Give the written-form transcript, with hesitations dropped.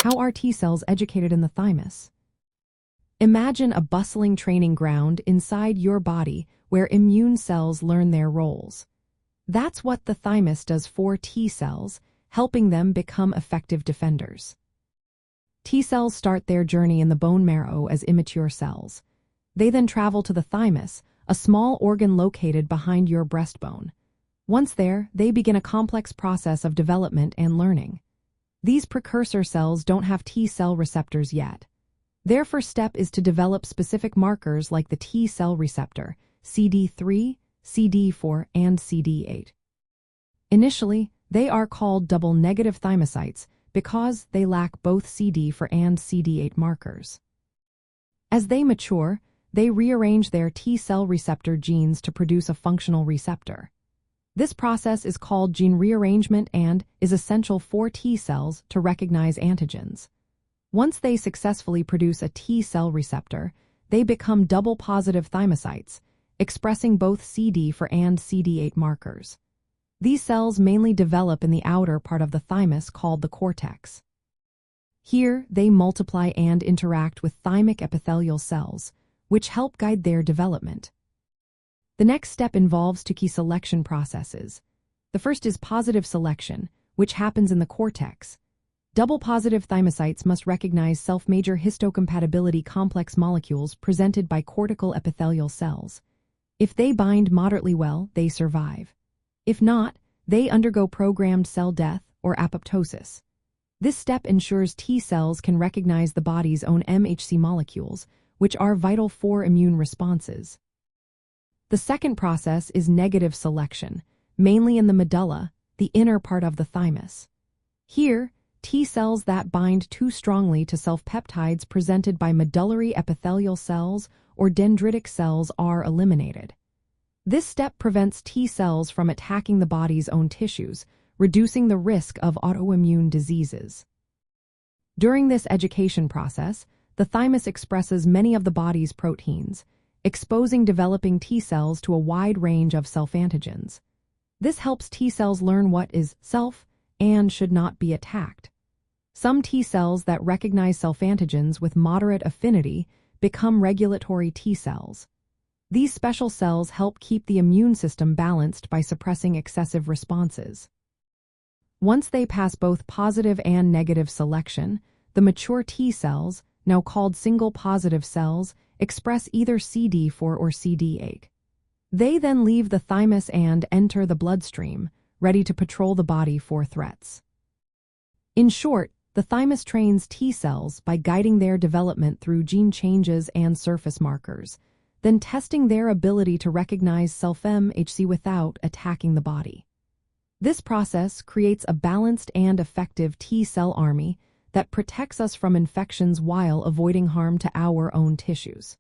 How are T cells educated in the thymus? Imagine a bustling training ground inside your body where immune cells learn their roles. That's what the thymus does for T cells, helping them become effective defenders. T cells start their journey in the bone marrow as immature cells. They then travel to the thymus, a small organ located behind your breastbone. Once there, they begin a complex process of development and learning. These precursor cells don't have T cell receptors yet. Their first step is to develop specific markers like the T cell receptor, CD3, CD4, and CD8. Initially, they are called double-negative thymocytes because they lack both CD4 and CD8 markers. As they mature, they rearrange their T cell receptor genes to produce a functional receptor. This process is called gene rearrangement and is essential for T cells to recognize antigens. Once they successfully produce a T cell receptor, they become double-positive thymocytes, expressing both CD4 and CD8 markers. These cells mainly develop in the outer part of the thymus called the cortex. Here, they multiply and interact with thymic epithelial cells, which help guide their development. The next step involves two key selection processes. The first is positive selection, which happens in the cortex. Double-positive thymocytes must recognize self-major histocompatibility complex molecules presented by cortical epithelial cells. If they bind moderately well, they survive. If not, they undergo programmed cell death or apoptosis. This step ensures T cells can recognize the body's own MHC molecules, which are vital for immune responses. The second process is negative selection, mainly in the medulla, the inner part of the thymus. Here, T cells that bind too strongly to self-peptides presented by medullary epithelial cells or dendritic cells are eliminated. This step prevents T cells from attacking the body's own tissues, reducing the risk of autoimmune diseases. During this education process, the thymus expresses many of the body's proteins, exposing developing T cells to a wide range of self-antigens. This helps T cells learn what is self and should not be attacked. Some T cells that recognize self-antigens with moderate affinity become regulatory T cells. These special cells help keep the immune system balanced by suppressing excessive responses. Once they pass both positive and negative selection, the mature T cells, now called single positive cells, express either CD4 or CD8. They then leave the thymus and enter the bloodstream, ready to patrol the body for threats. In short, the thymus trains T cells by guiding their development through gene changes and surface markers, then testing their ability to recognize self-MHC without attacking the body. This process creates a balanced and effective T cell army that protects us from infections while avoiding harm to our own tissues.